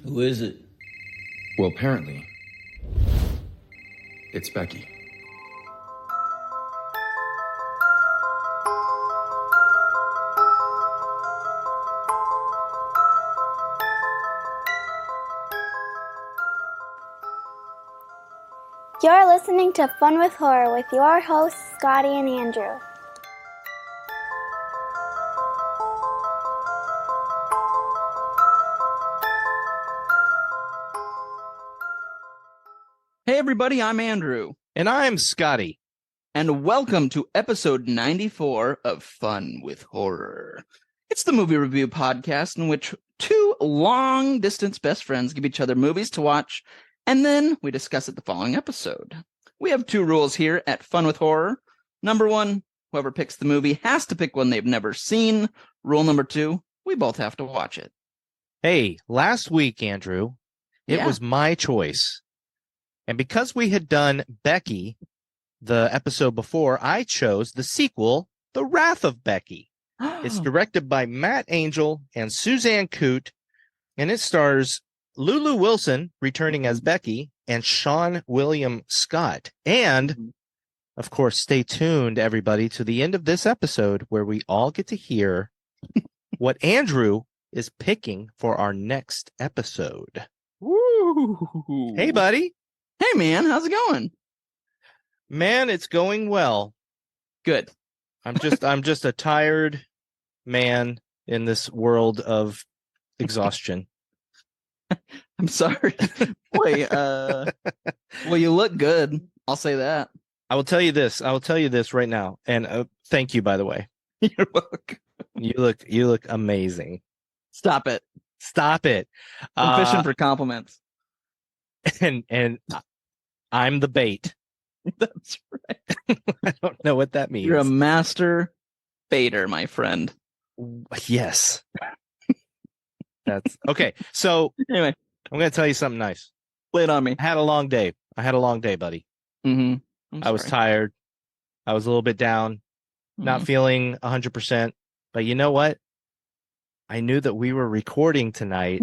Who is it? Well, apparently, it's Becky. You're listening to Fun with Horror with your hosts, Scotty and Andrew. Hey everybody, I'm Andrew. And I'm Scotty. And welcome to episode 94 of Fun with Horror. It's the movie review podcast in which two long-distance best friends give each other movies to watch, and then we discuss it the following episode. We have two rules here at Fun with Horror. Number one, whoever picks the movie has to pick one they've never seen. Rule number two, we both have to watch it. Hey, last week, Andrew, it was my choice. And because we had done Becky the episode before, I chose the sequel, The Wrath of Becky. It's directed by Matt Angel and Suzanne Coote, and it stars Lulu Wilson returning as Becky and Seann William Scott. And, of course, stay tuned, everybody, to the end of this episode where we all get to hear what Andrew is picking for our next episode. Woo! Hey, buddy. Hey, man, how's it going? Man, it's going well. Good. I'm just a tired man in this world of exhaustion. I'm sorry. Boy, well, you look good. I'll say that. I will tell you this right now. And thank you, by the way. You're welcome. You look amazing. Stop it. Stop it. I'm fishing for compliments. And I'm the bait. That's right. I don't know what that means. You're a master baiter, my friend. Yes. That's okay. So Anyway, I'm going to tell you something nice. lay it on me. I had a long day, buddy. Mm-hmm. I was tired. I was a little bit down, not feeling 100%. But you know what? I knew that we were recording tonight,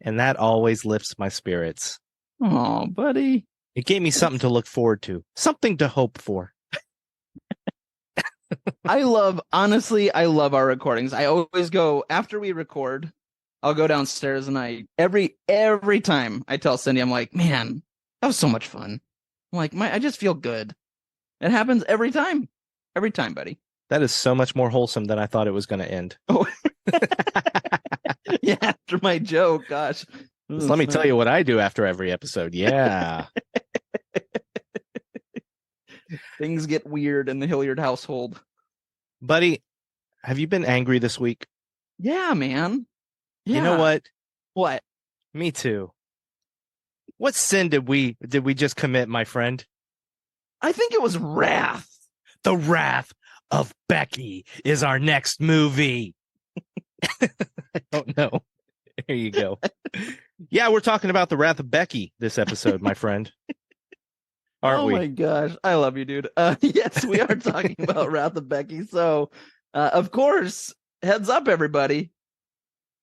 and that always lifts my spirits. Oh, buddy. It gave me something to look forward to, something to hope for. I love our recordings. I always go after we record. I'll go downstairs and every time I tell Cindy, I'm like, man, that was so much fun. I'm like, I just feel good. It happens every time, buddy. That is so much more wholesome than I thought it was going to end. Oh, yeah. After my joke, gosh. Just let me tell you what I do after every episode. Yeah. Things get weird in the Hilliard household. Buddy, have you been angry this week? Yeah, man. Yeah. You know what? What? Me too. What sin did we just commit, my friend? I think it was Wrath. The Wrath of Becky is our next movie. I don't know. There you go. Yeah, we're talking about The Wrath of Becky this episode, my friend. Aren't we? Oh my gosh. I love you, dude. Yes, we are talking about Wrath of Becky. So, of course, heads up, everybody.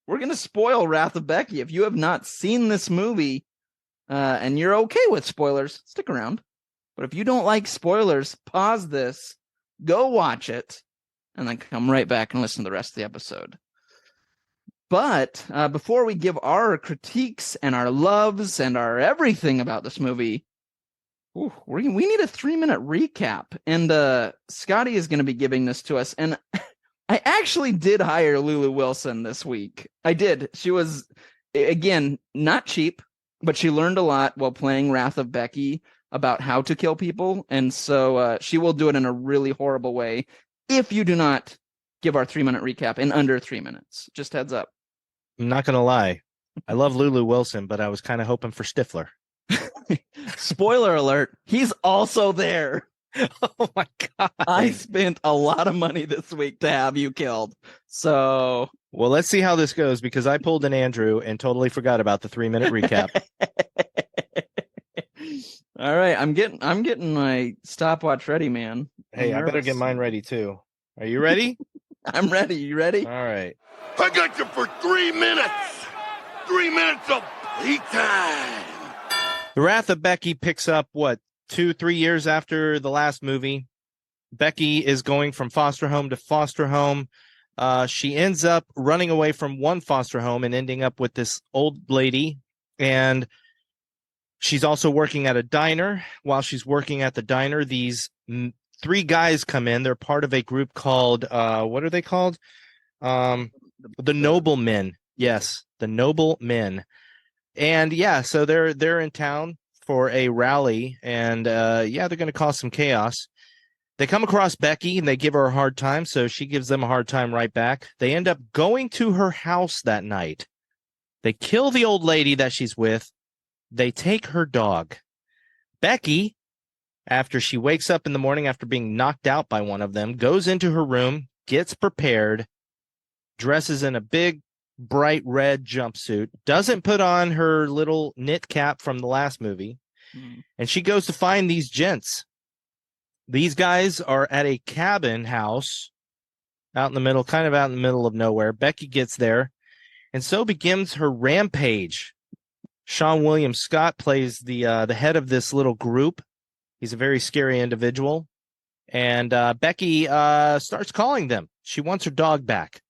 We're going to spoil Wrath of Becky. If you have not seen this movie and you're okay with spoilers, stick around. But if you don't like spoilers, pause this, go watch it, and then come right back and listen to the rest of the episode. But before we give our critiques and our loves and our everything about this movie, we need a 3-minute recap. And Scotty is going to be giving this to us. And I actually did hire Lulu Wilson this week. I did. She was, again, not cheap, but she learned a lot while playing Wrath of Becky about how to kill people. And so she will do it in a really horrible way if you do not give our 3-minute recap in under 3 minutes. Just heads up. I'm not going to lie. I love Lulu Wilson, but I was kind of hoping for Stifler. Spoiler alert, he's also there. Oh my God. I spent a lot of money this week to have you killed. So, well, let's see how this goes, because I pulled an Andrew and totally forgot about the 3-minute recap. All right, I'm getting my stopwatch ready, man. Hey, I better get mine ready too. Are you ready? I'm ready. You ready? All right. I got you for 3 minutes. 3 minutes of playtime. The Wrath of Becky picks up, 2-3 years after the last movie. Becky is going from foster home to foster home. She ends up running away from one foster home and ending up with this old lady. And she's also working at a diner. While she's working at the diner, these 3 guys come in. They're part of a group called, what are they called? The Noblemen. Yes, the Noblemen. And yeah, so they're in town for a rally, and they're going to cause some chaos. They come across Becky and they give her a hard time, so she gives them a hard time right back. They end up going to her house that night. They kill the old lady that she's with. They take her dog. Becky, after she wakes up in the morning after being knocked out by one of them, goes into her room, gets prepared, dresses in a big, bright red jumpsuit, doesn't put on her little knit cap from the last movie, and she goes to find these gents. These guys are at a cabin house out in the middle, kind of out in the middle of nowhere. Becky gets there, and so begins her rampage. Seann William Scott plays the head of this little group. He's a very scary individual. And Becky starts calling them. She wants her dog back.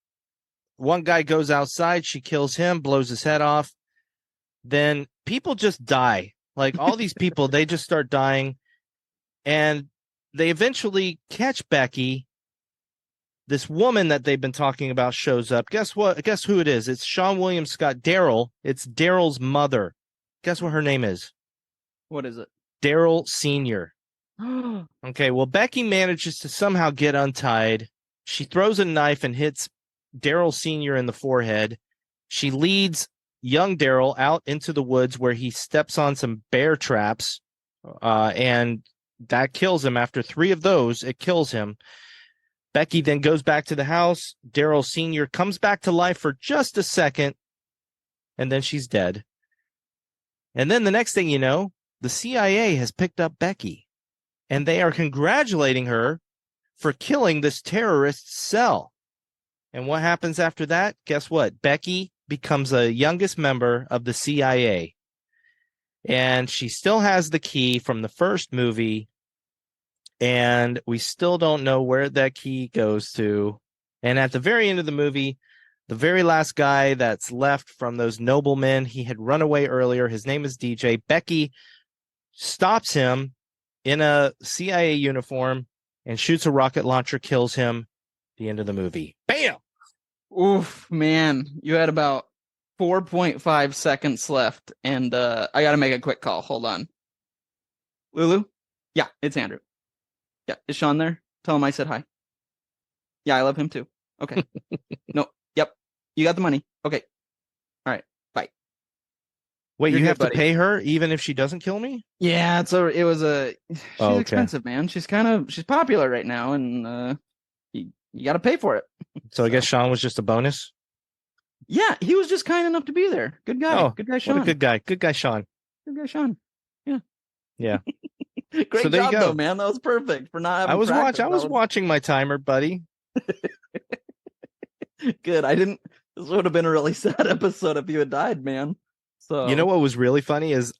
One guy goes outside. She kills him, blows his head off. Then people just die. Like all these people, they just start dying. And they eventually catch Becky. This woman that they've been talking about shows up. Guess what? Guess who it is? It's Seann William Scott. Daryl. It's Daryl's mother. Guess what her name is? What is it? Daryl Sr. Okay, well, Becky manages to somehow get untied. She throws a knife and hits Daryl Sr. in the forehead. She leads young Daryl out into the woods where he steps on some bear traps, and that kills him. After 3 of those, it kills him. Becky then goes back to the house. Daryl Sr. comes back to life for just a second, and then she's dead. And then the next thing you know, the CIA has picked up Becky, and they are congratulating her for killing this terrorist cell. And what happens after that? Guess what? Becky becomes the youngest member of the CIA. And she still has the key from the first movie. And we still don't know where that key goes to. And at the very end of the movie, the very last guy that's left from those noblemen, he had run away earlier. His name is DJ. Becky stops him in a CIA uniform and shoots a rocket launcher, kills him. The end of the movie. Bam! Oof, man. You had about 4.5 seconds left, and I gotta make a quick call. Hold on. Lulu? Yeah, it's Andrew. Yeah, is Seann there? Tell him I said hi. Yeah, I love him too. Okay. No, yep. You got the money. Okay. All right. Bye. Wait, You're you good, have to buddy. pay her even if she doesn't kill me? Yeah, she's okay. expensive, man. She's popular right now, and you got to pay for it. So I guess Seann was just a bonus? Yeah, he was just kind enough to be there. Good guy. Oh, Good guy, Seann. What a good guy. Good guy, Seann. Good guy, Seann. Yeah. Yeah. Great So there you job, go. though, man. That was perfect for not having I was practice. watching my timer, buddy. Good. This would have been a really sad episode if you had died, man. So You know what was really funny is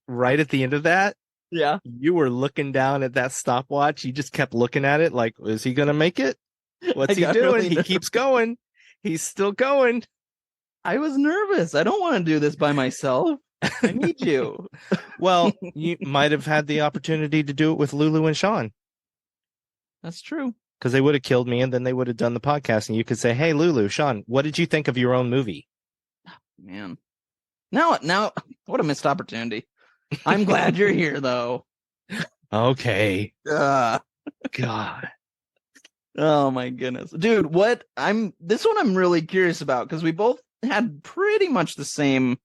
right at the end of that, yeah. you were looking down at that stopwatch. You just kept looking at it like, is he going to make it? What's I he got doing? really He keeps going. He's still going. I was nervous. I don't want to do this by myself. I need you. Well, you might have had the opportunity to do it with Lulu and Seann, That's true. because they would have killed me and then they would have done the podcast and you could say, hey, Lulu, Seann, what did you think of your own movie? Man. Now, what a missed opportunity. I'm glad you're here, though. Okay. Uh, God. oh my goodness, dude. This one I'm really curious about because we both had pretty much the same,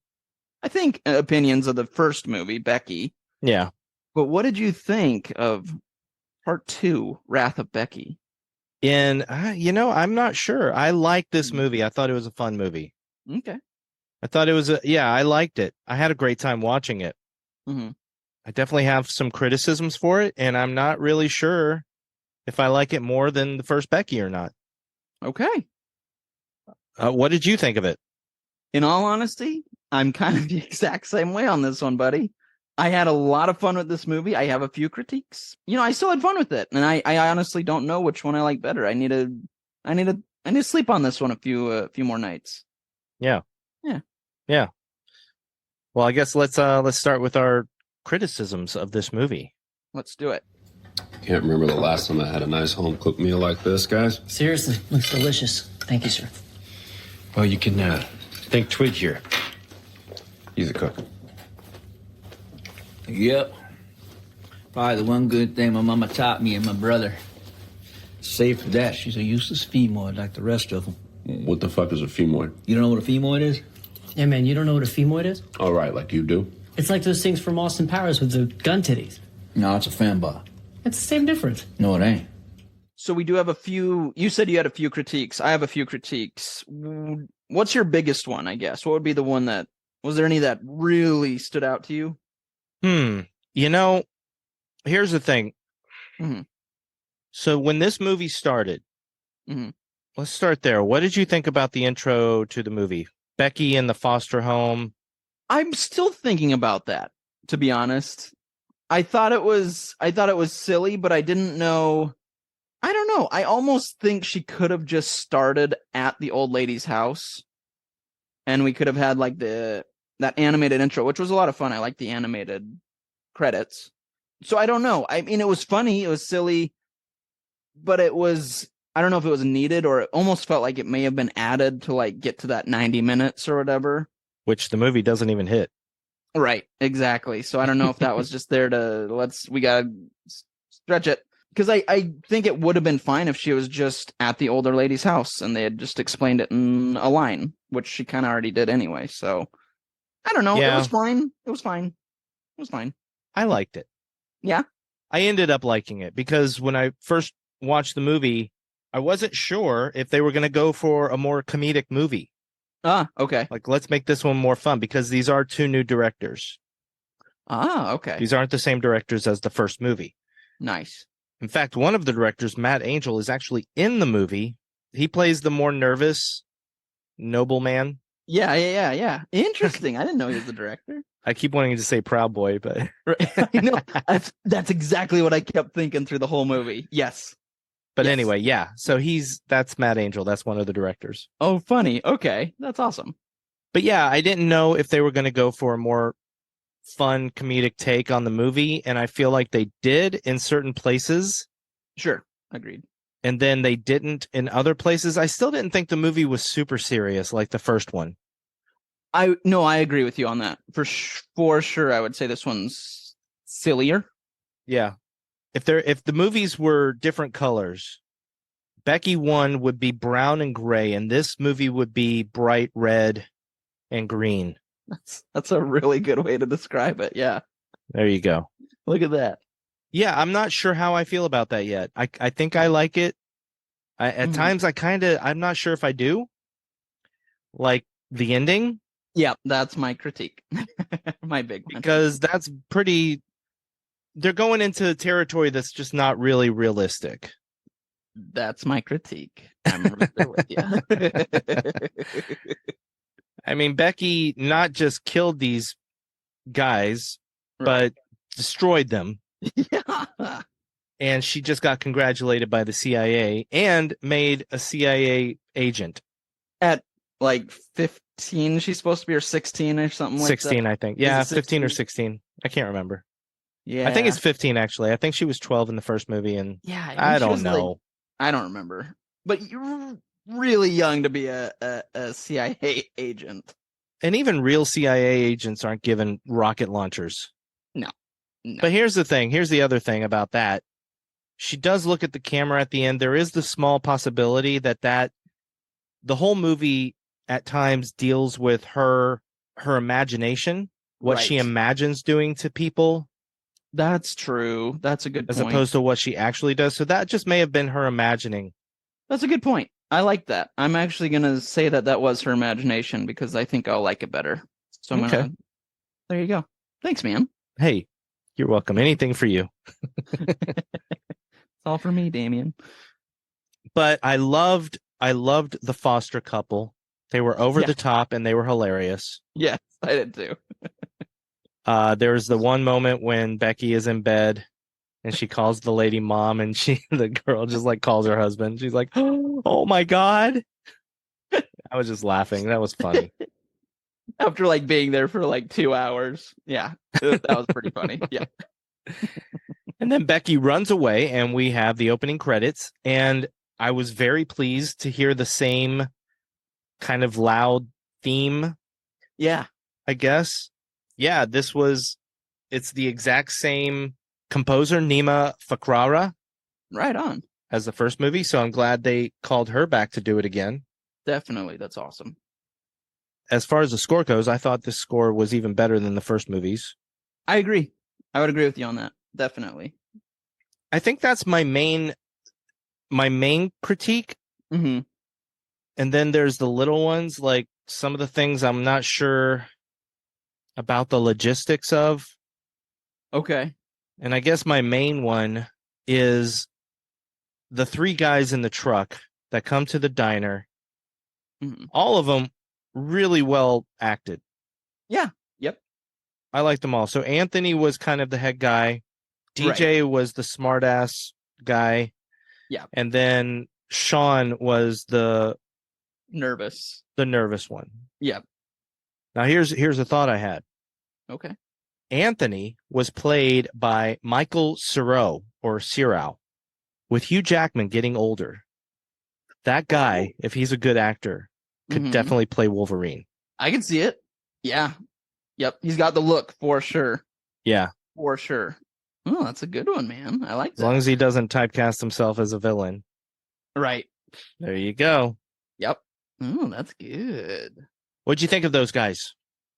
I think, opinions of the first movie, Becky. Yeah. But what did you think of part 2, Wrath of Becky? And, I'm not sure. I liked this movie. I thought it was a fun movie. Okay. I thought it was I liked it. I had a great time watching it. Mm-hmm. I definitely have some criticisms for it, and I'm not really sure if I like it more than the first Becky or not. Okay. What did you think of it? In all honesty, I'm kind of the exact same way on this one, buddy. I had a lot of fun with this movie. I have a few critiques. I still had fun with it, and I honestly don't know which one I like better. I need to sleep on this one a few more nights. Yeah. Yeah. Yeah. Well, I guess let's start with our criticisms of this movie. Let's do it. Can't remember the last time I had a nice home-cooked meal like this, guys. Seriously, looks delicious. Thank you, sir. Well, you can thank Twig here. He's a cook. Yep. Probably the one good thing my mama taught me and my brother. Save for that, she's a useless femoid like the rest of them. What the fuck is a femoid? You don't know what a femoid is? Yeah, man, you don't know what a femoid is? All right, like you do. It's like those things from Austin Powers with the gun titties. No, it's a femba. It's the same difference. No, it ain't. So we do have a few. You said you had a few critiques. I have a few critiques. What's your biggest one, I guess? What would be the one that... Was there any that really stood out to you? Here's the thing. Mm-hmm. So when this movie started, Mm-hmm. let's start there. What did you think about the intro to the movie? Becky in the foster home. I'm still thinking about that, to be honest. I thought it was silly, but I didn't know. I don't know. I almost think she could have just started at the old lady's house, and we could have had like that animated intro, which was a lot of fun. I like the animated credits. So I don't know. I mean, it was funny, it was silly, but I don't know if it was needed, or it almost felt like it may have been added to like get to that 90 minutes or whatever. Which the movie doesn't even hit. Right, exactly. So I don't know if that was just there to we gotta stretch it, because I think it would have been fine if she was just at the older lady's house and they had just explained it in a line, which she kind of already did anyway. So I don't know. Yeah. It was fine. It was fine. It was fine. I liked it. Yeah. I ended up liking it because when I first watched the movie, I wasn't sure if they were going to go for a more comedic movie. Ah, okay. Like, let's make this one more fun, because these are two new directors. Ah, okay. These aren't the same directors as the first movie. Nice. In fact, one of the directors, Matt Angel, is actually in the movie. He plays the more nervous nobleman. Yeah. Interesting. I didn't know he was the director. I keep wanting to say Proud Boy, but No, that's exactly what I kept thinking through the whole movie. Yes. But Yes. anyway, yeah. So that's Matt Angel. That's one of the directors. Oh, funny. Okay. That's awesome. But yeah, I didn't know if they were going to go for a more fun comedic take on the movie. And I feel like they did in certain places. Sure. Agreed. And then they didn't in other places. I still didn't think the movie was super serious like the first one. I agree with you on that. For sure, I would say this one's sillier. Yeah. If the movies were different colors, Becky 1 would be brown and gray, and this movie would be bright red and green. That's a really good way to describe it. Yeah. There you go. Look at that. Yeah, I'm not sure how I feel about that yet. I think I like it. At times I'm not sure if I do. Like the ending. Yeah, that's my critique. My big one. Because that's pretty... They're going into territory that's just not really realistic. That's my critique. I'm right there with you. I mean, Becky not just killed these guys, but destroyed them. Yeah. And she just got congratulated by the CIA and made a CIA agent. At like 15, she's supposed to be, or 16 or something like that. 16, I think. Yeah, 15 or 16. I can't remember. Yeah. I think it's 15, actually. I think she was 12 in the first movie, and yeah, I don't know. Like, I don't remember. But you're really young to be a CIA agent. And even real CIA agents aren't given rocket launchers. No. But here's the thing. Here's the other thing about that. She does look at the camera at the end. There is the small possibility that the whole movie at times deals with her imagination, what she imagines doing to people. That's true. That's a good point. As opposed to what she actually does. So that just may have been her imagining. That's a good point. I like that. I'm actually going to say that was her imagination, because I think I'll like it better. So I'm gonna... There you go. Thanks, man. Hey, you're welcome. Anything for you. It's all for me, Damien. But I loved the foster couple. They were over Yeah. the top and they were hilarious. Yes, I did too. There's the one moment when Becky is in bed and she calls the lady mom, and the girl just like calls her husband. She's like, "Oh my God." I was just laughing. That was funny. After like being there for like 2 hours. Yeah, that was pretty funny. Yeah. And then Becky runs away and we have the opening credits. And I was very pleased to hear the same kind of loud theme, Yeah. I guess. Yeah, it's the exact same composer, Nima Fakhrara, Right on. as the first movie. So I'm glad they called her back to do it again. Definitely. That's awesome. As far as the score goes, I thought this score was even better than the first movies. I agree. I would agree with you on that. Definitely. I think that's my main critique. Mm-hmm. And then there's the little ones, like some of the things I'm not sure about the logistics of. Okay. And I guess my main one is the three guys in the truck that come to the diner. Mhm. All of them really well acted. Yeah. Yep. I liked them all. So Anthony was kind of the head guy. DJ was the smartass guy. Yeah. And then Seann was the Nervous. nervous one. Yep. Now here's a thought I had. Okay. Anthony was played by Michael Ciro, with Hugh Jackman getting older. That guy, if he's a good actor, could Mhm. definitely play Wolverine. I can see it. Yeah. Yep. He's got the look for sure. Yeah, For sure. Oh, that's a good one, man. I like as that. long as he doesn't typecast himself as a villain. Right. There you go. Yep. Oh, that's good. What'd you think of those guys?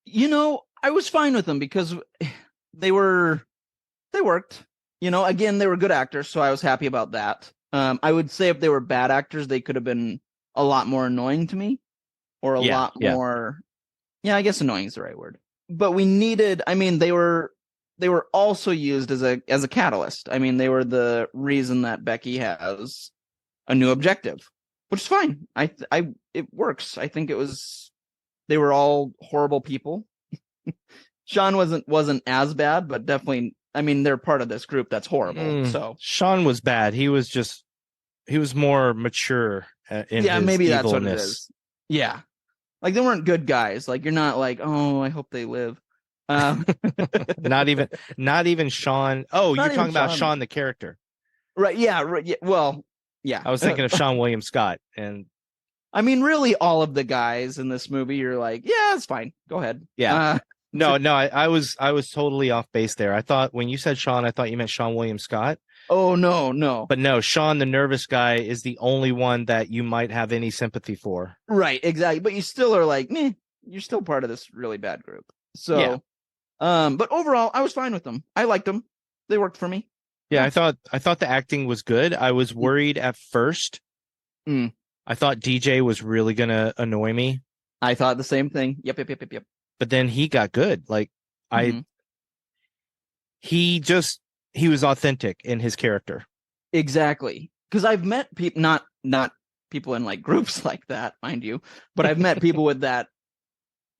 I was fine with them because they worked. Again, they were good actors, so I was happy about that. I would say if they were bad actors, they could have been a lot more annoying to me, or a lot more. Yeah, I guess annoying is the right word. But we needed. I mean, they were also used as a catalyst. I mean, they were the reason that Becky has a new objective, which is fine. It works. I think they were all horrible people. Seann wasn't as bad, but definitely, I mean, they're part of this group that's horrible. So Seann was bad. He was more mature in his maybe that's what it evilness. is. Yeah, like they weren't good guys. Like you're not like, oh, I hope they live. Not even Seann. Oh, Not you're even talking about Seann. Seann the character. Right? Yeah. Right. Yeah. Well, yeah. I was thinking of Seann William Scott, and I mean, really, all of the guys in this movie, you're like, yeah, it's fine. Go ahead. Yeah. No, I was totally off base there. I thought when you said Seann, I thought you meant Seann William Scott. Oh no. But no, Seann the nervous guy is the only one that you might have any sympathy for. Right, exactly. But you still are like, meh, you're still part of this really bad group. So, Yeah. But overall, I was fine with them. I liked them. They worked for me. Yeah, I thought the acting was good. I was worried at first. Mm. I thought DJ was really gonna annoy me. I thought the same thing. Yep. But then he got good. Like Mhm. he was authentic in his character. Exactly. Because I've met people, not people in like groups like that, mind you, but I've met people with that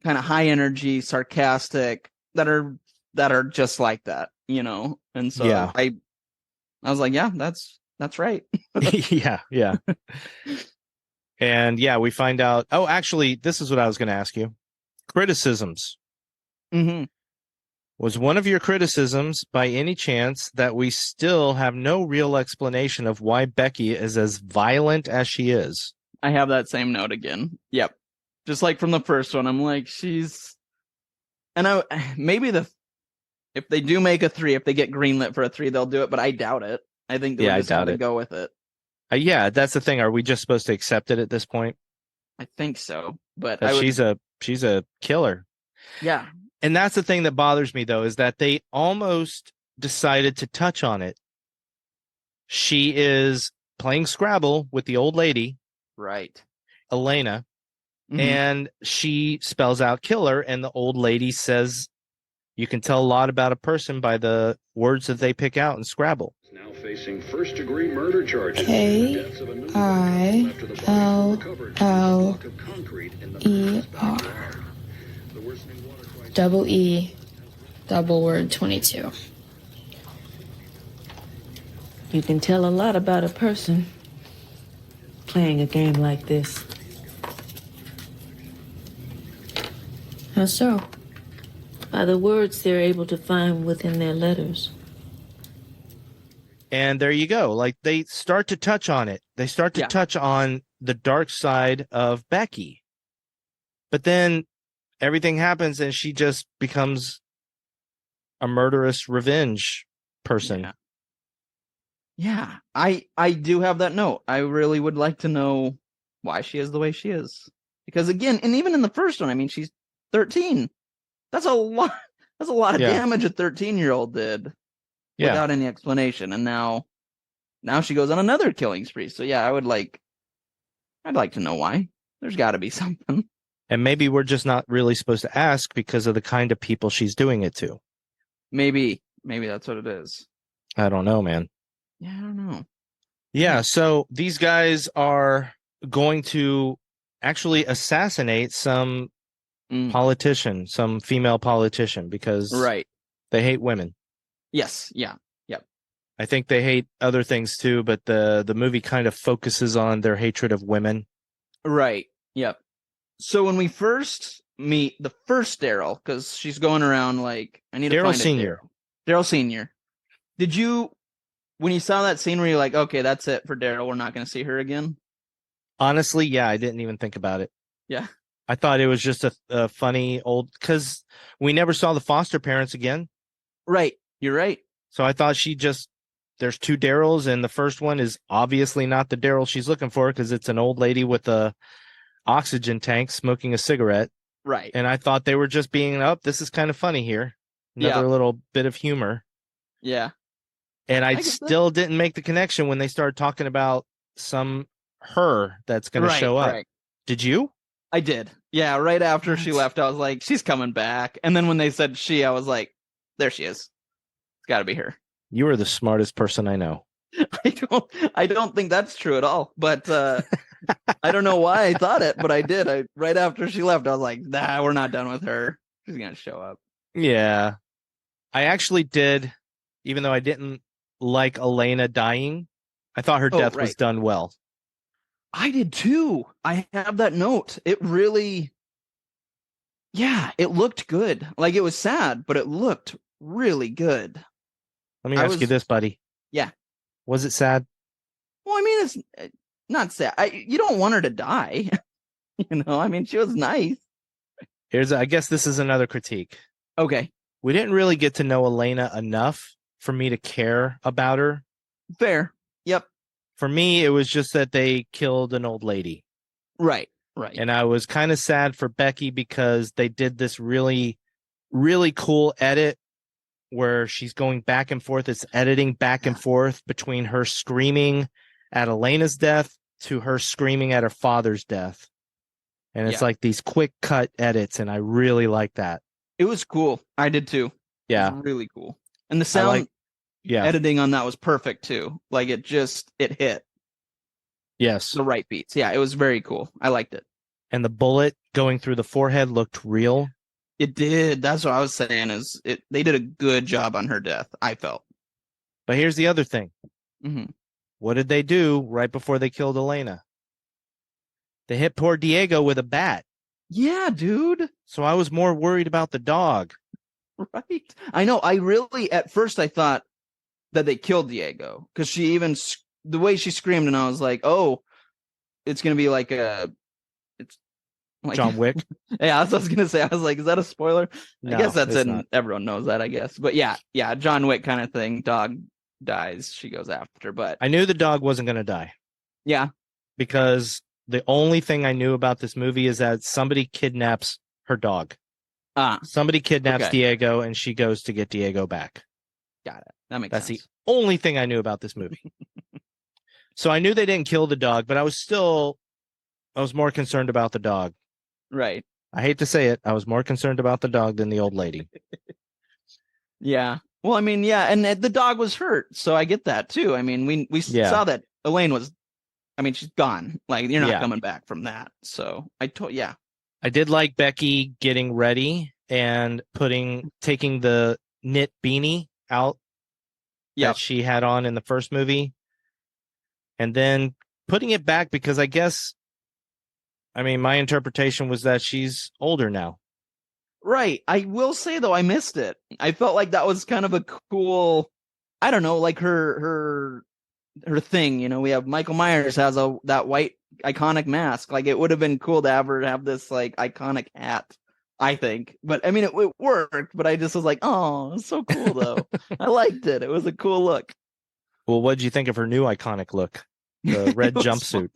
kind of high energy, sarcastic, that are just like that, And so Yeah. I was like, yeah, that's right. yeah. And yeah, we find out. Oh, actually, this is what I was going to ask you. Criticisms. Mm-hmm. Was one of your criticisms, by any chance, that we still have no real explanation of why Becky is as violent as she is? I have that same note again. Yep. Just like from the first one, I'm like, if they do make a 3, if they get greenlit for a 3, they'll do it, but I doubt it. I think they'll just have to go with it. Yeah, that's the thing. Are we just supposed to accept it at this point? I think so, but she's a killer. Yeah. And that's the thing that bothers me, though, is that they almost decided to touch on it. She is playing Scrabble with the old lady, right, Elena, Mhm. and she spells out killer, and the old lady says you can tell a lot about a person by the words that they pick out in Scrabble. Now facing first-degree murder charges. KILLLER. Double E, double word 22. You can tell a lot about a person playing a game like this. How so? By the words they're able to find within their letters. And there you go. Like, they start to touch on it. They start to touch on the dark side of Becky. But then everything happens and she just becomes a murderous revenge person. Yeah. I do have that note. I really would like to know why she is the way she is. Because again, and even in the first one, I mean, she's 13. That's a lot. That's a lot of damage a 13-year-old did without any explanation. And now she goes on another killing spree. So yeah, I'd like to know why. There's got to be something. And maybe we're just not really supposed to ask because of the kind of people she's doing it to. Maybe that's what it is. I don't know, man. Yeah, I don't know. Yeah, so these guys are going to actually assassinate some politician, some female politician, because they hate women. Yes, yeah, yep. I think they hate other things too, but the movie kind of focuses on their hatred of women. Right, yep. So when we first meet the first Daryl, because she's going around like, I need to find Senior. Daryl Senior. Did you, when you saw that scene, were you like, okay, that's it for Daryl, we're not going to see her again? Honestly, yeah, I didn't even think about it. Yeah. I thought it was just a funny old, because we never saw the foster parents again. Right, you're right. So I thought there's two Daryls, and the first one is obviously not the Daryl she's looking for because it's an old lady with a oxygen tank smoking a cigarette. Right. And I thought they were just being this is kind of funny here. Another little bit of humor. Yeah. And I still didn't make the connection when they started talking about her that's going to show up. Right. Did you? I did. Yeah, right after she left, I was like, she's coming back. And then when they said she, I was like, there she is. It's got to be her. You are the smartest person I know. I don't think that's true at all. But I don't know why I thought it, but I did. Right after she left, I was like, nah, we're not done with her. She's going to show up. Yeah. I actually did, even though I didn't like Elena dying, I thought her death was done well. I did too. I have that note. It really, it looked good. Like, it was sad, but it looked really good. Let me ask you this, buddy. Yeah. Was it sad? Well, I mean, it's not sad. You don't want her to die. I mean, she was nice. I guess this is another critique. Okay. We didn't really get to know Elena enough for me to care about her. Fair. Yep. For me, it was just that they killed an old lady. Right. And I was kind of sad for Becky because they did this really, really cool edit where she's going back and forth. It's editing back and forth between her screaming at Elena's death to her screaming at her father's death. And it's like these quick cut edits, and I really like that. It was cool. I did too. Yeah. It was really cool. And the sound editing on that was perfect too. Like, it hit. Yes. The right beats. Yeah, it was very cool. I liked it. And the bullet going through the forehead looked real. It did. That's what I was saying they did a good job on her death, I felt. But here's the other thing. Mm-hmm. What did they do right before they killed Elena? They hit poor Diego with a bat. Yeah, dude. So I was more worried about the dog. Right. I know. I really, at first, I thought that they killed Diego because the way she screamed, and I was like, oh, it's going to be like it's like John Wick. Yeah, that's what I was going to say. I was like, is that a spoiler? No, I guess that's it. Not. Everyone knows that, I guess. But yeah, John Wick kind of thing. Dog dies. She goes after, but I knew the dog wasn't going to die. Yeah. Because the only thing I knew about this movie is that somebody kidnaps her dog. Somebody kidnaps Diego, and she goes to get Diego back. Got it. That makes sense. That's the only thing I knew about this movie. So I knew they didn't kill the dog, but I was more concerned about the dog. Right. I hate to say it. I was more concerned about the dog than the old lady. Yeah. Well, I mean, yeah, and the dog was hurt, so I get that too. I mean, we Yeah. saw that Elaine was, I mean, she's gone. Like, you're not Yeah. coming back from that. So yeah. I did like Becky getting ready and taking the knit beanie out that she had on in the first movie, and then putting it back because I guess, I mean, my interpretation was that she's older now. Right. I will say though, I missed it. I felt like that was kind of a cool, I don't know, like her thing. You know, we have Michael Myers has that white iconic mask. Like, it would have been cool to have her have this like iconic hat, I think. But I mean, it worked. But I just was like, oh, it's so cool though. I liked it. It was a cool look. Well, what did you think of her new iconic look? The red jumpsuit.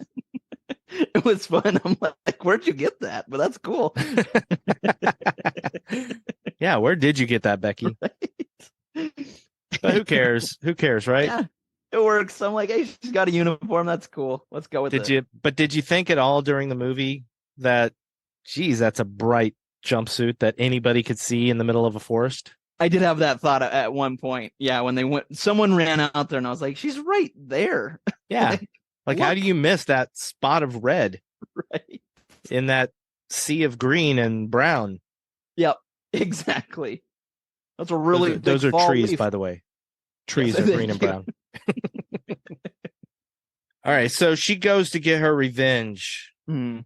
It was fun. I'm like, where'd you get that? But that's cool. Yeah, where did you get that, Becky? Right. But who cares? Who cares, right? Yeah, it works. I'm like, hey, she's got a uniform. That's cool. Let's go with it. Did you think at all during the movie that, geez, that's a bright jumpsuit that anybody could see in the middle of a forest? I did have that thought at one point. Yeah, when someone ran out there and I was like, she's right there. Yeah. Like, how look. do you miss that spot of red Right. in that sea of green and brown? Yep, exactly. That's a really those are big fall trees, leaf. by the way. Trees Yes, are green and brown. All right, so she goes to get her revenge. Mhm.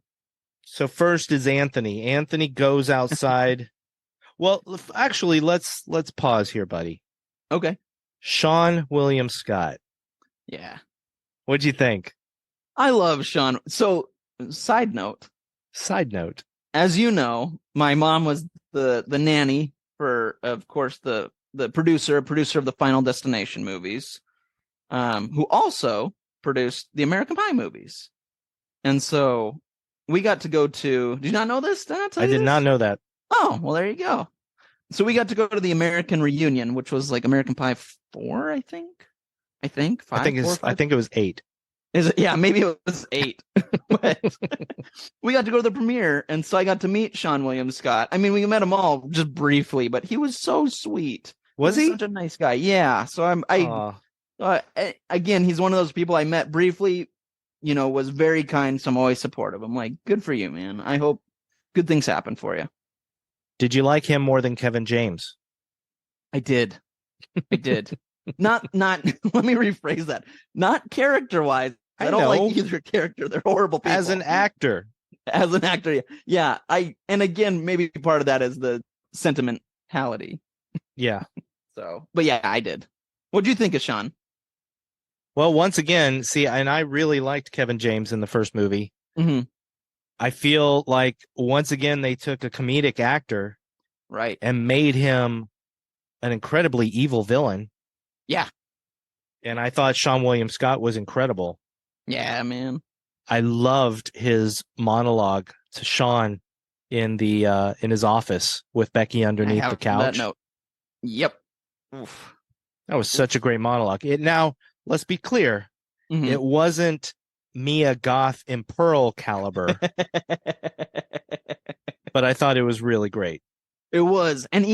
So first is Anthony. Anthony goes outside. Well, actually, let's pause here, buddy. Okay. Seann William Scott. Yeah. What'd you think? I love Seann. So, side note, as you know, my mom was the nanny for, of course, the producer of the Final Destination movies, who also produced the American Pie movies. And so we got to go to, did you not know this? I did not know that. Oh, well, there you go. So we got to go to the American reunion, which was like American Pie 4, I think. 5, I think 4, 5. I think it was 8. Is it? Yeah, maybe it was 8. But we got to go to the premiere, and so I got to meet Seann William Scott. I mean, we met him all just briefly, but he was so sweet. Was he? Such a nice guy. Yeah. So again, he's one of those people I met briefly, you know, was very kind, so I'm always supportive. I'm like, good for you, man. I hope good things happen for you. Did you like him more than Kevin James? I did. Not let me rephrase that. Not character-wise. I don't like either character. They're horrible people. As an actor, yeah. And again, maybe part of that is the sentimentality. Yeah. So, but yeah, I did. What'd you think of Seann? Well, once again, see, and I really liked Kevin James in the first movie. Mm-hmm. I feel like once again they took a comedic actor, right, and made him an incredibly evil villain. Yeah. And I thought Seann William Scott was incredible. Yeah, man. I loved his monologue to Seann in his office with Becky underneath the couch. That note. Yep. Oof. That was such a great monologue. Now, let's be clear. Mm-hmm. It wasn't Mia Goth and Pearl caliber. But I thought it was really great. It was. And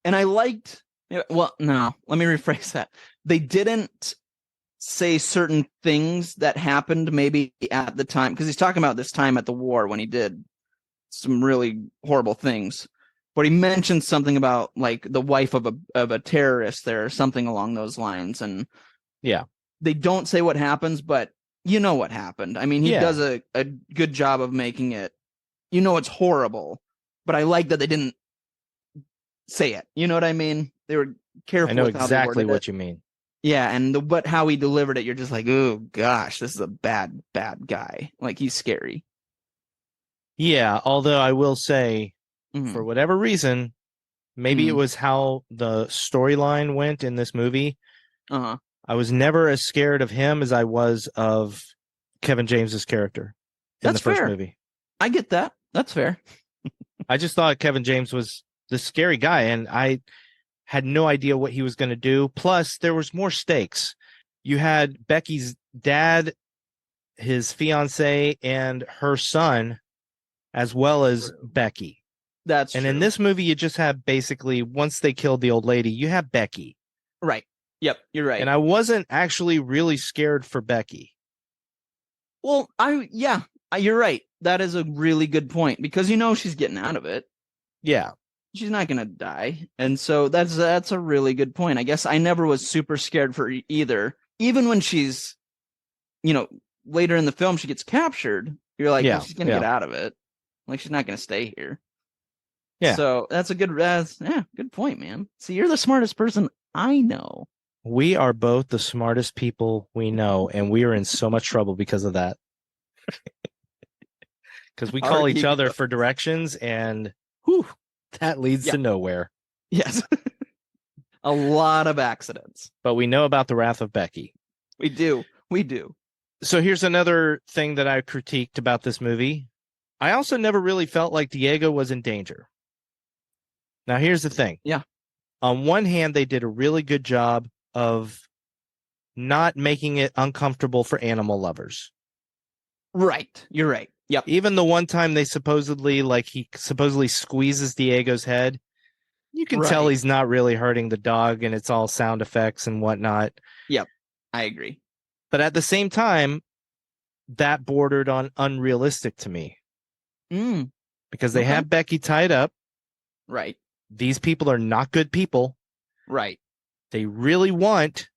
I liked, well, no, let me rephrase that. They didn't say certain things that happened maybe at the time, because he's talking about this time at the war when he did some really horrible things. But he mentioned something about like the wife of a terrorist there, or something along those lines. And yeah, they don't say what happens, but you know what happened. I mean, he does a good job of making it, you know, it's horrible, but I like that they didn't say it. You know what I mean? They were careful. I know with exactly how they what you mean. Yeah, and but how he delivered it, you're just like, oh gosh, this is a bad guy. Like, he's scary. Yeah, although I will say, for whatever reason, maybe it was how the storyline went in this movie. Uh-huh. I was never as scared of him as I was of Kevin James's character in the first movie. I get that. That's fair. I just thought Kevin James was the scary guy, and I had no idea what he was going to do. Plus, there was more stakes. You had Becky's dad, his fiance, and her son, as well as Becky. That's And true. in this movie, you just have basically, once they killed the old lady, you have Becky. Right. Yep, you're right. And I wasn't actually really scared for Becky. Well, you're right. That is a really good point because she's getting out of it. Yeah. She's not gonna die, and so that's a really good point. I guess I never was super scared for either. Even when she's, later in the film she gets captured, you're like, well, she's gonna get out of it. Like she's not gonna stay here. Yeah. So that's a good point, man. See, you're the smartest person I know. We are both the smartest people we know, and we are in so much trouble because of that. Because we call each other for directions, and that leads to nowhere. Yes. A lot of accidents. But we know about the Wrath of Becky. We do. So here's another thing that I critiqued about this movie. I also never really felt like Diego was in danger. Now, here's the thing. Yeah. On one hand, they did a really good job of not making it uncomfortable for animal lovers. Right. You're right. Yep. Even the one time he supposedly squeezes Diego's head, you can tell he's not really hurting the dog, and it's all sound effects and whatnot. Yep. I agree. But at the same time, that bordered on unrealistic to me. Because they have Becky tied up. Right. These people are not good people. Right. They really want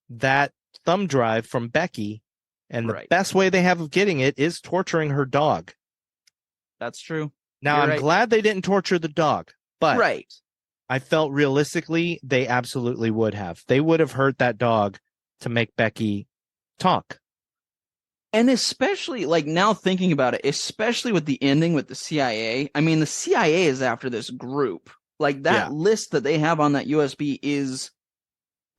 that thumb drive from Becky. And the best way they have of getting it is torturing her dog. That's true. Now, I'm glad they didn't torture the dog. But I felt realistically, they absolutely would have. They would have hurt that dog to make Becky talk. And especially, like, now thinking about it, especially with the ending with the CIA. I mean, the CIA is after this group. Like, that list that they have on that USB is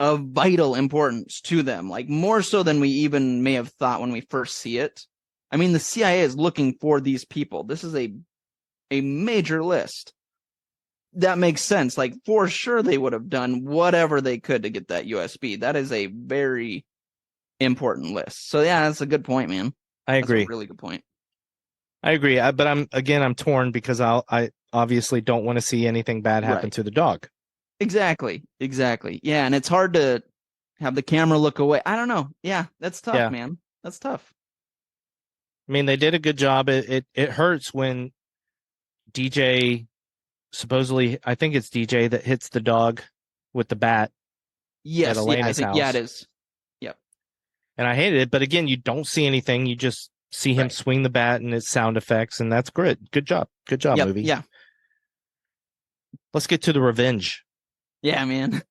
of vital importance to them. Like, more so than we even may have thought when we first see it. I mean, the CIA is looking for these people. This is a major list. That makes sense. Like, for sure they would have done whatever they could to get that USB. That is a very important list. So yeah, that's a good point, man. I agree. That's a really good point. I agree. But I'm torn because I obviously don't want to see anything bad happen to the dog. Exactly. Yeah, and it's hard to have the camera look away. I don't know. Yeah, that's tough, man. That's tough. I mean, they did a good job. It hurts when DJ, supposedly, I think it's DJ that hits the dog with the bat. Yes, at Elena's house. Yeah, it is. Yep. And I hated it, but again, you don't see anything. You just see him swing the bat and its sound effects, and that's great. Good job, movie. Yeah. Let's get to the revenge. Yeah, man.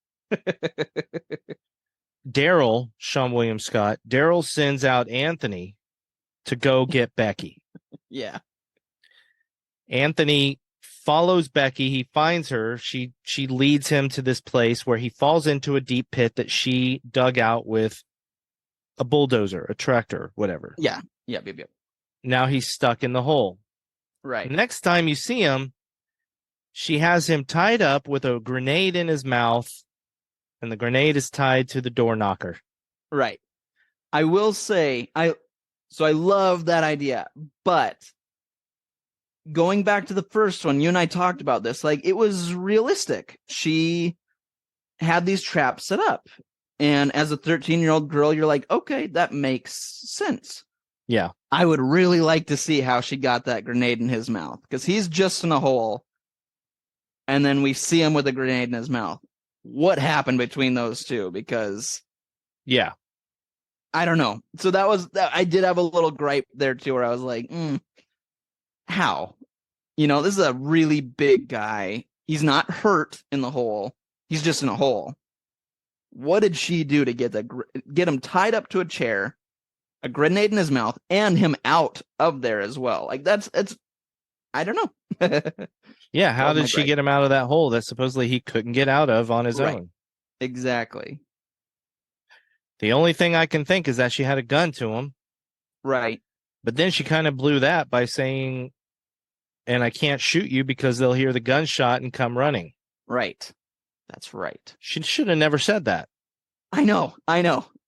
Daryl, Seann William Scott, Daryl sends out Anthony to go get Becky. Yeah. Anthony follows Becky. He finds her. She leads him to this place where he falls into a deep pit that she dug out with a bulldozer, a tractor, whatever. Yeah. Now he's stuck in the hole. Right. Next time you see him, she has him tied up with a grenade in his mouth, and the grenade is tied to the door knocker. Right. I will say, I love that idea, but going back to the first one, you and I talked about this, like, it was realistic. She had these traps set up, and as a 13-year-old girl, you're like, okay, that makes sense. Yeah. I would really like to see how she got that grenade in his mouth, because he's just in a hole, and then we see him with a grenade in his mouth. What happened between those two? Because I don't know. So I did have a little gripe there too, where I was like, how? This is a really big guy. He's not hurt in the hole. He's just in a hole. What did she do to get him tied up to a chair, a grenade in his mouth, and him out of there as well? Like, it's I don't know. Yeah, how did she get him out of that hole that supposedly he couldn't get out of on his own? Exactly. The only thing I can think is that she had a gun to him. Right. But then she kind of blew that by saying, and I can't shoot you because they'll hear the gunshot and come running. Right. That's right. She should have never said that. I know.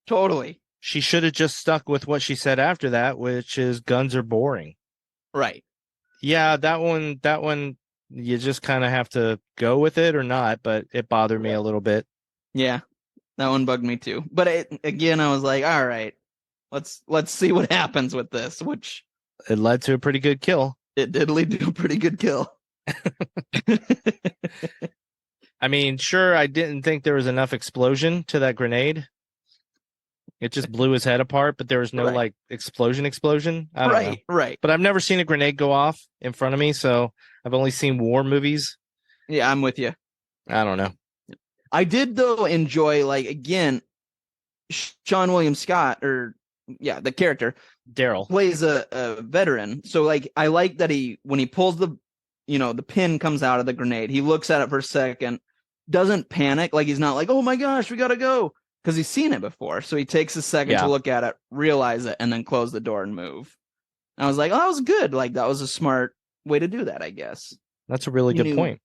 Totally. She should have just stuck with what she said after that, which is guns are boring. Right. Yeah, that one you just kind of have to go with it or not, but it bothered me a little bit. Yeah, that one bugged me too. But again, I was like, all right, let's see what happens with this, which It led to a pretty good kill. it did lead to a pretty good kill. I mean, sure, I didn't think there was enough explosion to that grenade. It just blew his head apart, but there was no like explosion. I don't know. Right. But I've never seen a grenade go off in front of me, so I've only seen war movies. Yeah, I'm with you. I don't know. I did though enjoy, like, again, Seann William Scott, or the character Daryl plays a veteran. So like, I like that when he pulls the pin comes out of the grenade, he looks at it for a second, doesn't panic. Like, he's not like, oh my gosh, we gotta go, because he's seen it before. So he takes a second to look at it, realize it, and then close the door and move. And I was like, oh, that was good. Like, that was a smart way to do that, I guess. That's a really good point.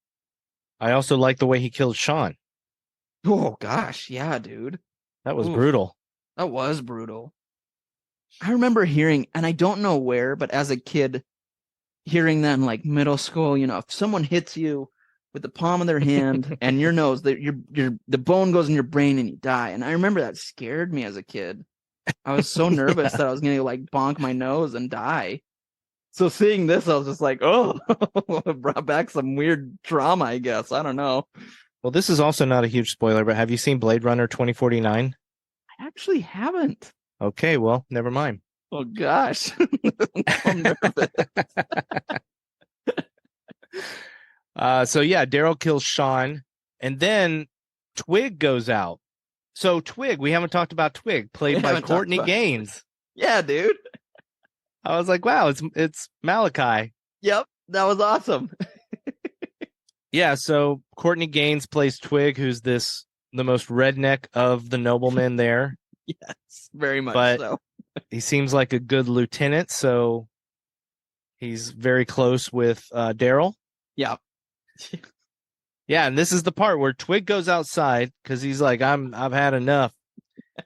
I also like the way he killed Seann. Oh gosh, yeah, dude. That was brutal. That was brutal. I remember hearing, and I don't know where, but as a kid, hearing that in like middle school, if someone hits you with the palm of their hand and your nose, the bone goes in your brain and you die. And I remember that scared me as a kid. I was so nervous that I was going to like bonk my nose and die. So seeing this, I was just like, oh, it brought back some weird trauma, I guess. I don't know. Well, this is also not a huge spoiler, but have you seen Blade Runner 2049? I actually haven't. Okay, well, never mind. Oh, gosh. I'm nervous. So, yeah, Daryl kills Seann, and then Twig goes out. So, Twig, we haven't talked about Twig, played by Courtney Gaines. Yeah, dude. I was like, wow, it's Malachi. Yep, that was awesome. Yeah, so Courtney Gaines plays Twig, who's the most redneck of the noblemen there. Yes, very much but so. He seems like a good lieutenant, so he's very close with Daryl. Yeah. Yeah, and this is the part where Twig goes outside because he's like, I've had enough.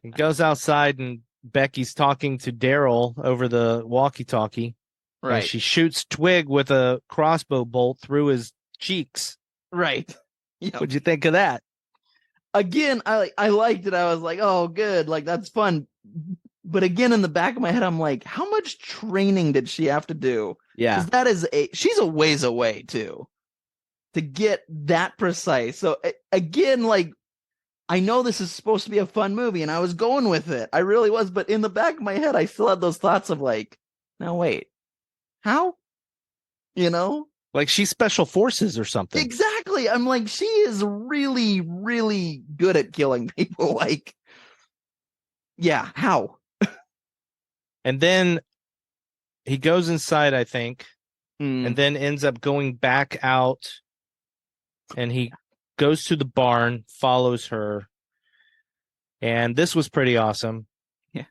He goes outside and Becky's talking to Daryl over the walkie-talkie. Right. And she shoots Twig with a crossbow bolt through his cheeks. Right. Yep. What'd you think of that? Again, I liked it. I was like, oh, good. Like, that's fun. But again, in the back of my head, I'm like, how much training did she have to do? Yeah. She's a ways away too, to get that precise. So again, like, I know this is supposed to be a fun movie and I was going with it. I really was. But in the back of my head, I still had those thoughts of like, now wait, how? Like, she's special forces or something. Exactly. I'm like, she is really, really good at killing people. Like, yeah, how? And then he goes inside, I think, and then ends up going back out, and he goes to the barn, follows her. And this was pretty awesome. Yeah.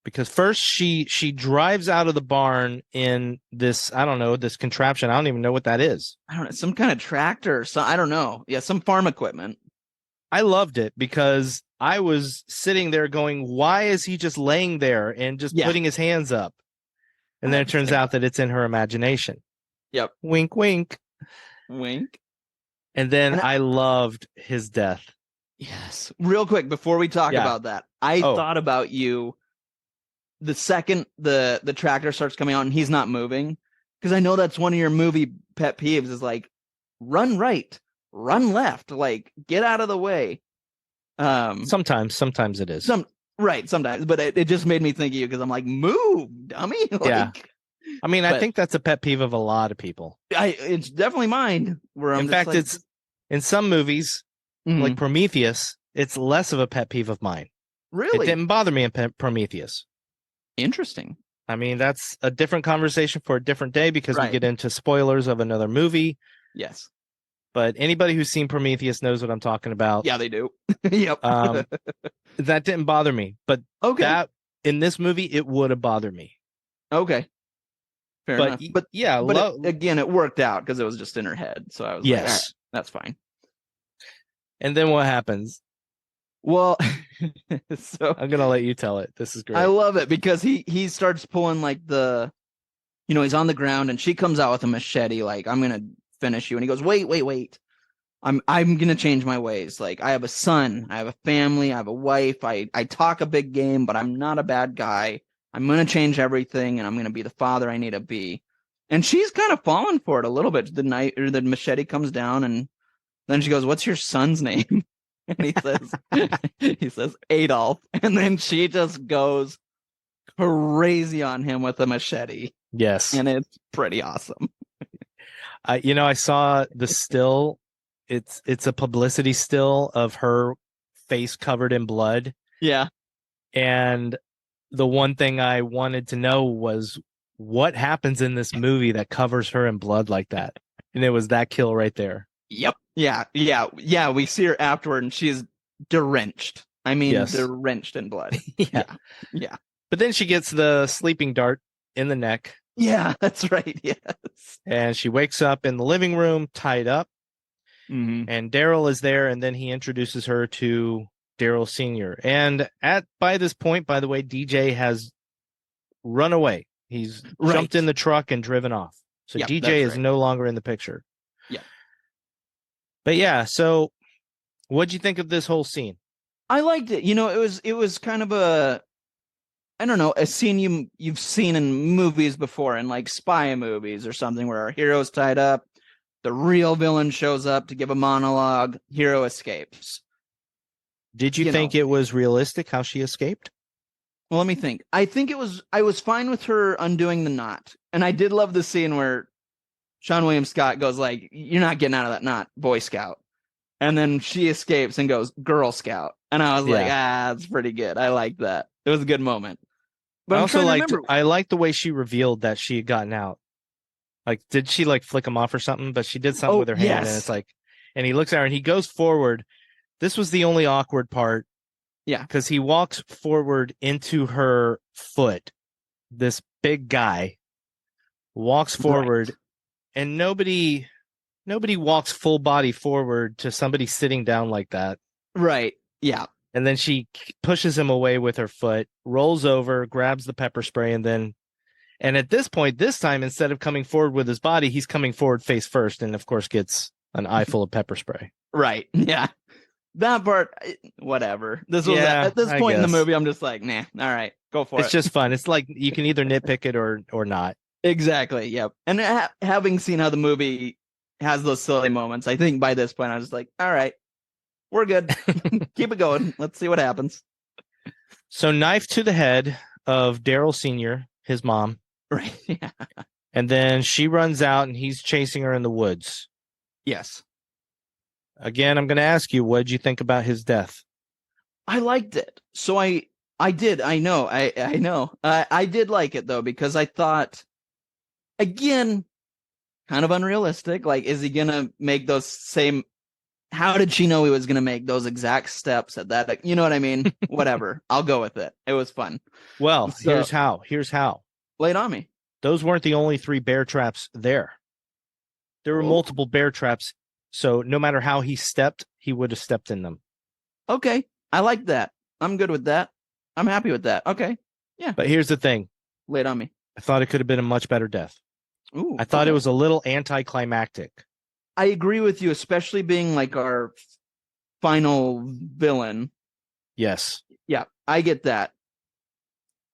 Because first she drives out of the barn in this, I don't know, this contraption. I don't even know what that is. I don't know, some kind of tractor or I don't know. Yeah, some farm equipment. I loved it because I was sitting there going, why is he just laying there and just putting his hands up? And then it turns out that it's in her imagination. Yep. Wink, wink. Wink. And then I loved his death. Yes. Real quick, before we talk about that, I thought about you the second the tractor starts coming out and he's not moving. Because I know that's one of your movie pet peeves is like, run right, run left, like, get out of the way. Sometimes it is. Sometimes, but it just made me think of you because I'm like, move, dummy. Like, yeah. I mean, I think that's a pet peeve of a lot of people. It's definitely mine. In fact, it's in some movies, like Prometheus, it's less of a pet peeve of mine. Really? It didn't bother me in Prometheus. Interesting. I mean, that's a different conversation for a different day because we get into spoilers of another movie. Yes. But anybody who's seen Prometheus knows what I'm talking about. Yeah, they do. Yep. That didn't bother me. But that in this movie, it would have bothered me. Okay. Fair enough. But yeah, again, it worked out because it was just in her head. So I was like, all right, that's fine. And then what happens? Well, so I'm gonna let you tell it. This is great. I love it because he starts pulling like he's on the ground and she comes out with a machete, like, I'm gonna finish you. And he goes, wait. I'm gonna change my ways. Like, I have a son, I have a family, I have a wife, I talk a big game, but I'm not a bad guy. I'm gonna change everything, and I'm gonna be the father I need to be. And she's kind of fallen for it a little bit. The machete comes down, and then she goes, "What's your son's name?" And he says Adolf. And then she just goes crazy on him with a machete. Yes. And it's pretty awesome. I saw the still. It's a publicity still of her face covered in blood. Yeah. And the one thing I wanted to know was what happens in this movie that covers her in blood like that. And it was that kill right there. Yep. Yeah. We see her afterward, and she's drenched. I mean, Yes. drenched in blood. Yeah. But then she gets the sleeping dart in the neck. Yeah, that's right. Yes. And she wakes up in the living room tied up. Mm-hmm. And Daryl is there, and then he introduces her to Daryl Sr. And by this point, by the way, DJ has run away. He's jumped in the truck and driven off. So Yep, DJ is no longer in the picture. Yeah. But yeah, so what'd you think of this whole scene? I liked it. It was kind of a scene you've seen in movies before, in like spy movies or something, where our hero's tied up, the real villain shows up to give a monologue, hero escapes. Did you think it was realistic how she escaped? Well, let me think. I was fine with her undoing the knot. And I did love the scene where Seann William Scott goes like, "You're not getting out of that knot, Boy Scout." And then she escapes and goes, "Girl Scout." And I was like, that's pretty good. I like that. It was a good moment. But I liked the way she revealed that she had gotten out. Like, did she like flick him off or something? But she did something with her hand, and it's like, and he looks at her and he goes forward. This was the only awkward part. Yeah. Because he walks forward into her foot. This big guy walks forward, and nobody walks full body forward to somebody sitting down like that. Right. Yeah. And then she pushes him away with her foot, rolls over, grabs the pepper spray, and at this point, this time, instead of coming forward with his body, he's coming forward face first, and of course gets an eye full of pepper spray. Right. Yeah. That part, whatever. This was at this point in the movie, I'm just like, nah, all right, go for it. It's just fun. It's like you can either nitpick it or not. Exactly. Yep. And having seen how the movie has those silly moments, I think by this point I was like, all right, we're good. Keep it going. Let's see what happens. So, knife to the head of Daryl Sr., his mom. Right. Yeah. And then she runs out and he's chasing her in the woods. Yes. Again, I'm going to ask you, what did you think about his death? I liked it. So I did. I know. I did like it though, because I thought, again, kind of unrealistic. Like, is he going to make those same, how did she know he was going to make those exact steps at that? You know what I mean? Whatever. I'll go with it. It was fun. Well, here's how. Lay it on me. Those weren't the only 3 bear traps there. There were multiple bear traps. So no matter how he stepped, he would have stepped in them. Okay. I like that. I'm good with that. I'm happy with that. Okay. Yeah. But here's the thing. Lay it on me. I thought it could have been a much better death. Ooh, I thought it was a little anticlimactic. I agree with you, especially being like our final villain. Yes. Yeah, I get that.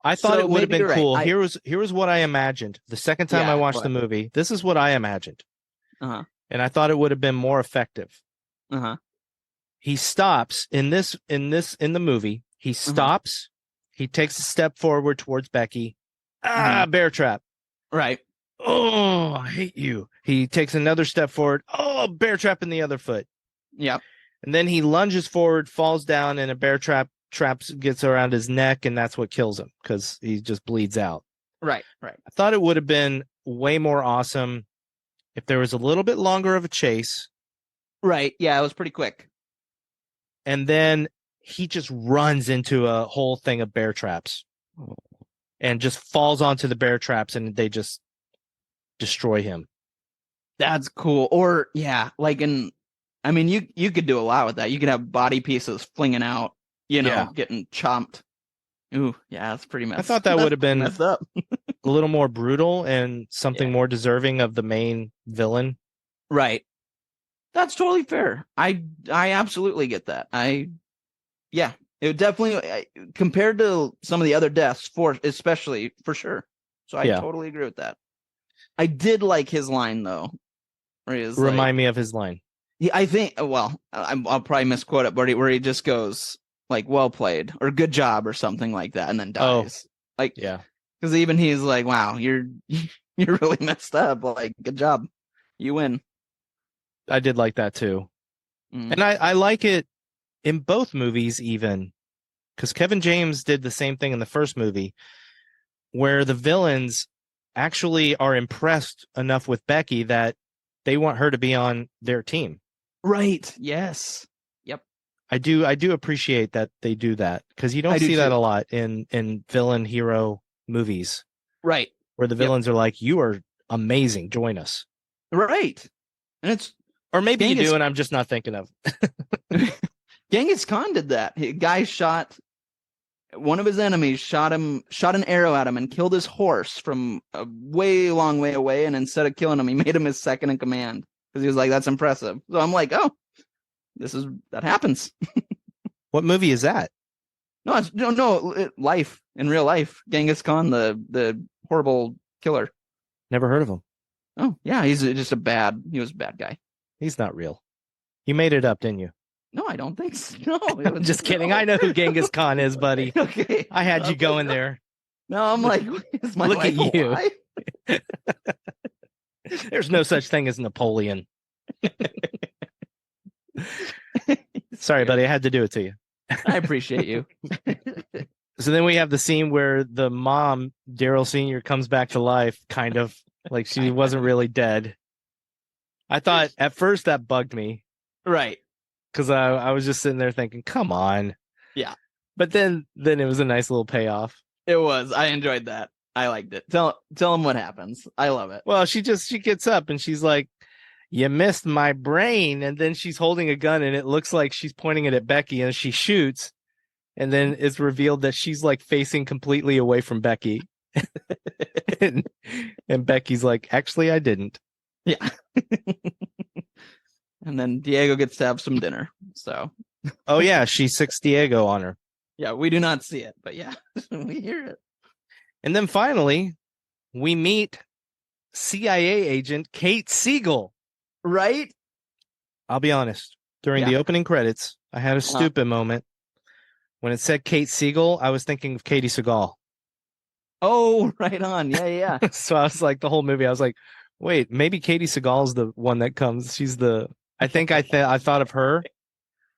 I thought it would have been cool. Right. Here was what I imagined. The second time I watched the movie, this is what I imagined. Uh-huh. And I thought it would have been more effective. Uh-huh. He stops in the movie. He stops. He takes a step forward towards Becky. Bear trap. Right. Oh, I hate you. He takes another step forward. Oh, bear trap in the other foot. Yep. And then he lunges forward, falls down, and a bear traps gets around his neck, and that's what kills him because he just bleeds out. Right. I thought it would have been way more awesome if there was a little bit longer of a chase. Right. Yeah, it was pretty quick. And then he just runs into a whole thing of bear traps and just falls onto the bear traps, and they just destroy him. That's cool. Or yeah, like you could do a lot with that. You could have body pieces flinging out, getting chomped. Ooh, yeah, that's pretty messed up. I thought that would have been messed up. a little more brutal and something more deserving of the main villain. Right. That's totally fair. I absolutely get that. It definitely compared to some of the other deaths, especially for sure. So I totally agree with that. I did like his line though. Where he was Remind me of his line. I think. Well, I'll probably misquote it, but where he just goes like "well played" or "good job" or something like that, and then dies. Because even he's like, "Wow, you're really messed up. Like, good job, you win." I did like that too, and I like it in both movies, even because Kevin James did the same thing in the first movie, where the villains actually are impressed enough with Becky that they want her to be on their team. Right. Yes. Yep. I do appreciate that they do that, because you don't see that a lot in villain hero movies. Right. Where the villains are like, you are amazing, join us. Right. And it's, or maybe you do and I'm just not thinking of. Genghis Khan did that. A guy shot one of his enemies, shot an arrow at him and killed his horse from a way long way away, and instead of killing him, he made him his second in command because he was like, that's impressive. So I'm like, oh, that happens. What movie is that? No, life, in real life. Genghis Khan, the horrible killer. Never heard of him. Oh yeah, he was a bad guy. He's not real. You made it up, didn't you? No, I don't think so. No, just kidding. I know who Genghis Khan is, buddy. Okay. I had you going there. No, I'm like, is my look at you. Alive? There's no such thing as Napoleon. Sorry, buddy. I had to do it to you. I appreciate you. So then we have the scene where the mom, Daryl Sr., comes back to life, kind of like she wasn't really dead. I thought at first that bugged me. Right. Because I was just sitting there thinking, come on. Yeah. But then it was a nice little payoff. It was. I enjoyed that. I liked it. Tell him what happens. I love it. Well, she gets up and she's like, you missed my brain. And then she's holding a gun and it looks like she's pointing it at Becky, and she shoots. And then it's revealed that she's like facing completely away from Becky. and Becky's like, actually, I didn't. Yeah. And then Diego gets to have some dinner. So. Oh, yeah. She sicks Diego on her. Yeah, we do not see it, but yeah, we hear it. And then finally, we meet CIA agent Kate Siegel. Right? I'll be honest. During the opening credits, I had a stupid moment. When it said Kate Siegel, I was thinking of Katie Seagal. Oh, right on. Yeah. So I was like, the whole movie, I was like, wait, maybe Katie Seagal's the one that comes. She's the... I think I thought of her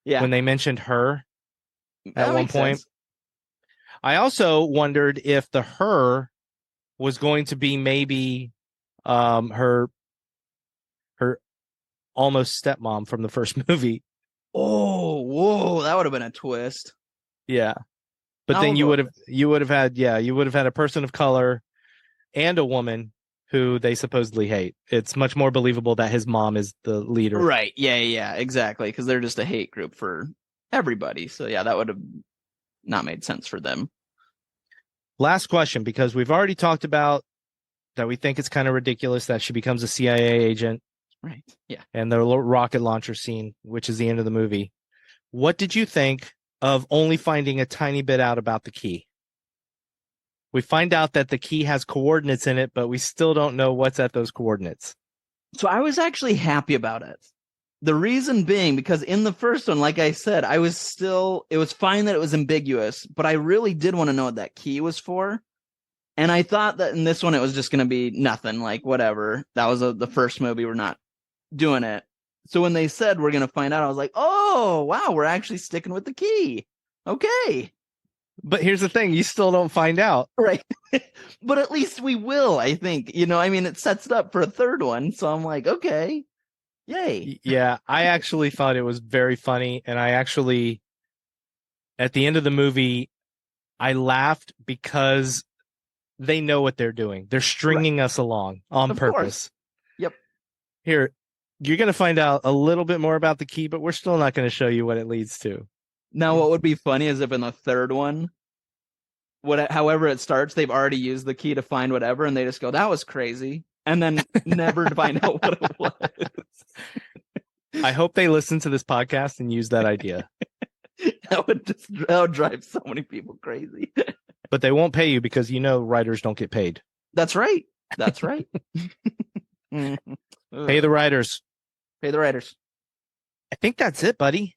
when they mentioned her at one point. Sense. I also wondered if the her was going to be maybe her almost stepmom from the first movie. Oh, whoa, that would have been a twist. Yeah. But then you would have had a person of color and a woman who they supposedly hate. It's much more believable that his mom is the leader. Right. Yeah, exactly. Because they're just a hate group for everybody. So yeah, that would have not made sense for them. Last question, because we've already talked about that we think it's kind of ridiculous that she becomes a CIA agent. Right. Yeah. And the rocket launcher scene, which is the end of the movie. What did you think of only finding a tiny bit out about the key? We find out that the key has coordinates in it, but we still don't know what's at those coordinates. So I was actually happy about it. The reason being, because in the first one, like I said, it was fine that it was ambiguous, but I really did want to know what that key was for. And I thought that in this one, it was just going to be nothing, like whatever. That was the first movie. We're not doing it. So when they said we're going to find out, I was like, oh, wow, we're actually sticking with the key. Okay. But here's the thing. You still don't find out. Right. But at least we will, I think. It sets it up for a third one. So I'm like, okay. Yay. Yeah, I actually thought it was very funny. And I actually, at the end of the movie, I laughed because they know what they're doing. They're stringing us along on purpose. Course. Yep. Here, you're going to find out a little bit more about the key, but we're still not going to show you what it leads to. Now, what would be funny is if in the third one, however it starts, they've already used the key to find whatever, and they just go, that was crazy. And then never find out what it was. I hope they listen to this podcast and use that idea. That would drive so many people crazy. But they won't pay you because writers don't get paid. That's right. That's right. Pay the writers. Pay the writers. I think that's it, buddy.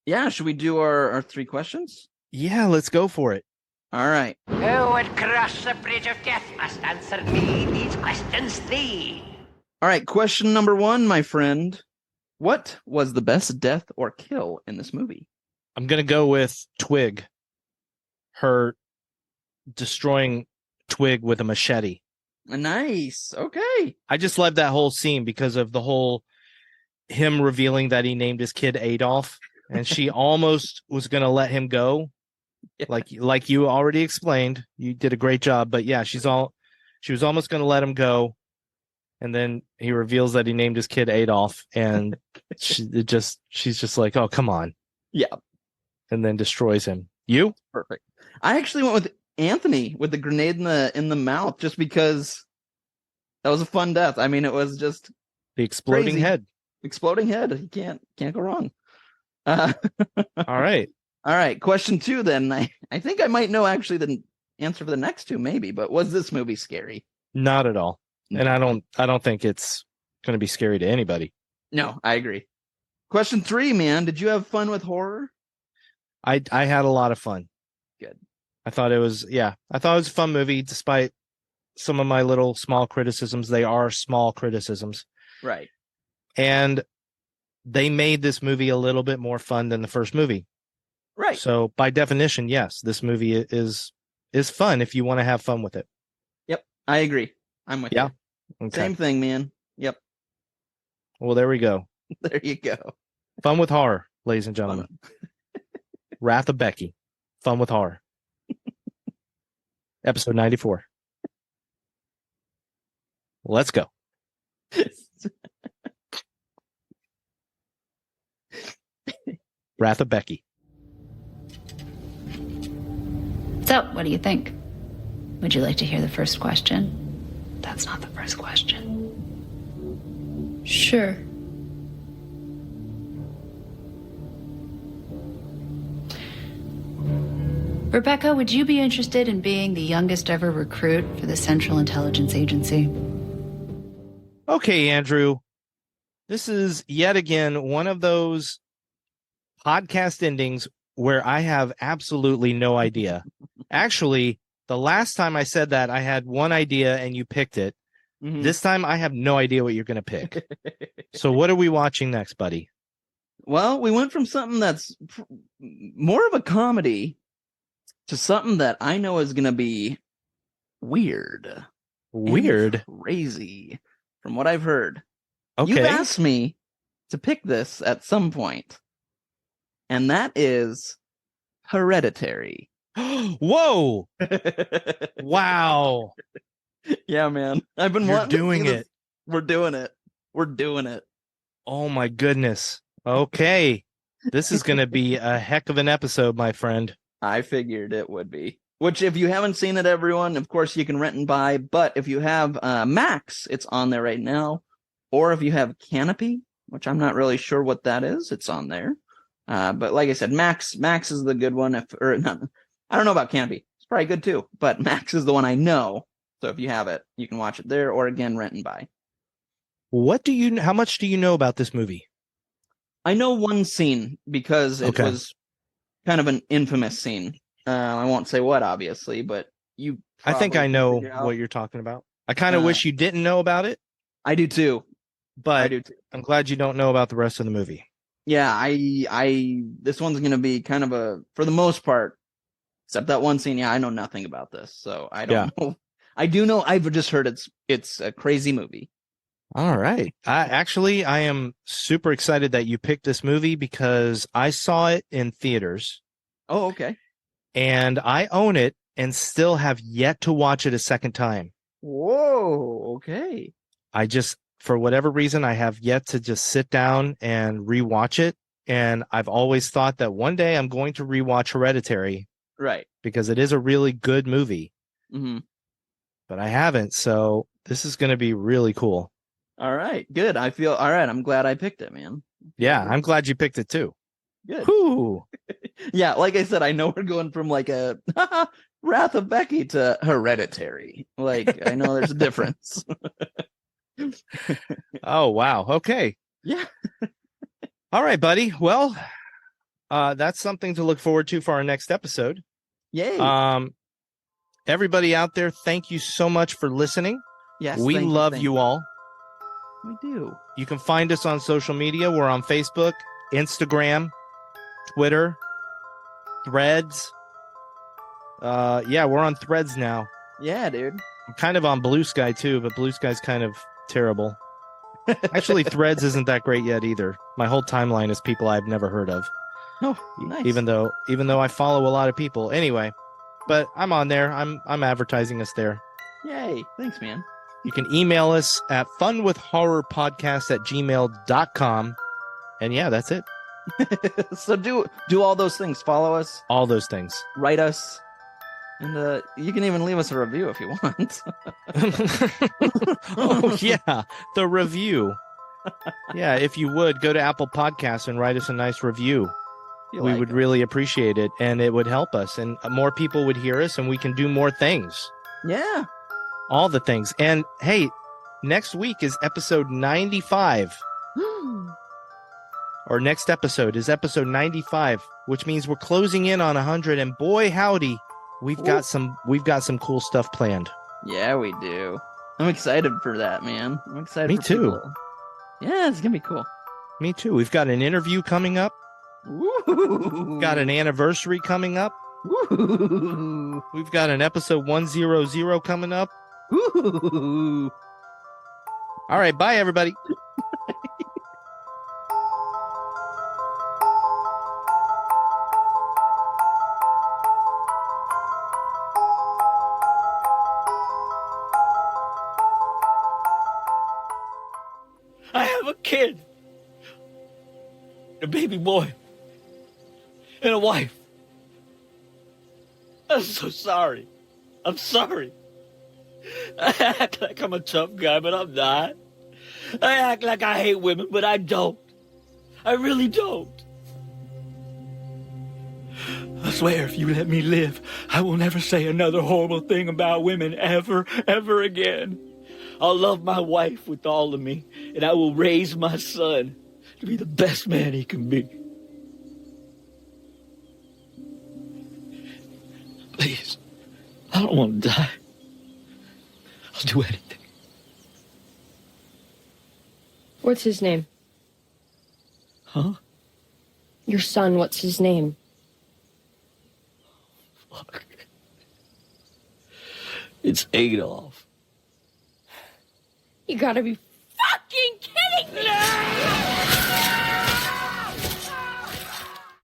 Yeah, should we do our 3 questions? Yeah, let's go for it. All right. Who would cross the bridge of death must answer me these questions 3. All right, question number 1, my friend. What was the best death or kill in this movie? I'm going to go with Twig. Her destroying Twig with a machete. Nice. Okay. I just love that whole scene because of the whole him revealing that he named his kid Adolf, and she almost was going to let him go. Yeah. Like you already explained. You did a great job, but yeah, she was almost going to let him go. And then he reveals that he named his kid Adolf, and she's just like, oh, come on. Yeah. And then destroys him. You? Perfect. I actually went with Anthony with the grenade in the mouth, just because that was a fun death. I mean, it was just the exploding crazy. head. Exploding head. You can't go wrong. All right. All right. Question 2 then. I think I might know actually the answer for the next 2, maybe, but was this movie scary? Not at all. And I don't think it's going to be scary to anybody. No, I agree. Question 3, man. Did you have fun with horror? I had a lot of fun. Good. I thought it was a fun movie, despite some of my little small criticisms. They are small criticisms. Right. And they made this movie a little bit more fun than the first movie. Right. So by definition, yes, this movie is fun if you want to have fun with it. Yep. I agree. I'm with you. Okay. Same thing, man. Yep. Well, there we go. There you go. Fun with horror, ladies and gentlemen. Wrath of Becky. Fun with horror. Episode 94. Let's go. Wrath of Becky. So, what do you think? Would you like to hear the first question? That's not the first question. Sure. Rebecca, would you be interested in being the youngest ever recruit for the Central Intelligence Agency? Okay, Andrew. This is yet again one of those podcast endings where I have absolutely no idea. Actually, the last time I said that, I had one idea and you picked it. Mm-hmm. This time, I have no idea what you're going to pick. So what are we watching next, buddy? Well, we went from something that's more of a comedy to something that I know is going to be weird. Weird? Crazy, from what I've heard. Okay. You've asked me to pick this at some point, and that is Hereditary. Whoa! Wow. Yeah, man. I've been You're wanting doing to see it. This. We're doing it. We're doing it. Oh my goodness. Okay. This is going to be a heck of an episode, my friend. I figured it would be. Which, if you haven't seen it, everyone, of course you can rent and buy. But if you have Max, it's on there right now. Or if you have Canopy, which I'm not really sure what that is, it's on there. But like I said, Max is the good one. I don't know about Canopy. It's probably good too. But Max is the one I know. So if you have it, you can watch it there, or again, rent and buy. How much do you know about this movie? I know one scene because it was kind of an infamous scene. I won't say what, obviously, but you. I think I know what you're talking about. I kind of wish you didn't know about it. I do too. But I do too. I'm glad you don't know about the rest of the movie. Yeah, this one's going to be kind of for the most part, except that one scene. Yeah, I know nothing about this, so I don't know. I do know. I've just heard it's a crazy movie. All right. I am super excited that you picked this movie because I saw it in theaters. Oh, okay. And I own it and still have yet to watch it a second time. Whoa. Okay. For whatever reason, I have yet to just sit down and rewatch it. And I've always thought that one day I'm going to rewatch Hereditary. Right. Because it is a really good movie. Mm-hmm. But I haven't. So this is going to be really cool. All right, good. I feel all right. I'm glad I picked it, man. Yeah, I'm glad you picked it too. Good. Whew. Yeah, like I said, I know we're going from like a Wrath of Becky to Hereditary. Like, I know there's a difference. Oh, wow. Okay. Yeah. All right, buddy. Well, that's something to look forward to for our next episode. Yay. Everybody out there, thank you so much for listening. Yes, we thank love thank you all. We do. You can find us on social media. We're on Facebook, Instagram, Twitter, Threads. Yeah, we're on Threads now. Yeah, dude. I'm kind of on Blue Sky too, but Blue Sky's kind of terrible. Actually, Threads isn't that great yet either. My whole timeline is people I've never heard of. Oh, nice. Even though I follow a lot of people. Anyway, but I'm on there. I'm advertising us there. Yay. Thanks, man. You can email us at funwithhorrorpodcast@gmail.com. And yeah, that's it. So do all those things. Follow us. All those things. Write us. And you can even leave us a review if you want. Oh, yeah. The review. Yeah, if you would, go to Apple Podcasts and write us a nice review. We would really appreciate it, and it would help us, and more people would hear us, and we can do more things. Yeah. All the things. And hey, next week is episode 95. Our next episode is episode 95, which means we're closing in on 100, and boy howdy, we've got some cool stuff planned. Yeah, we do. I'm excited for that, man. I'm excited. Me for too. people. Yeah, it's gonna be cool. Me too. We've got an interview coming up. Ooh. Got an anniversary coming up. Ooh. We've got an episode 100 coming up. Ooh. All right, bye everybody. I have a kid, a baby boy, and a wife. I'm so sorry. I'm sorry. I act like I'm a tough guy, but I'm not. I act like I hate women, but I don't. I really don't. I swear if you let me live, I will never say another horrible thing about women ever, ever again. I'll love my wife with all of me, and I will raise my son to be the best man he can be. Please, I don't want to die. I'll do anything. What's his name? Huh? Your son, what's his name? Fuck. It's Adolf. You gotta be fucking kidding me!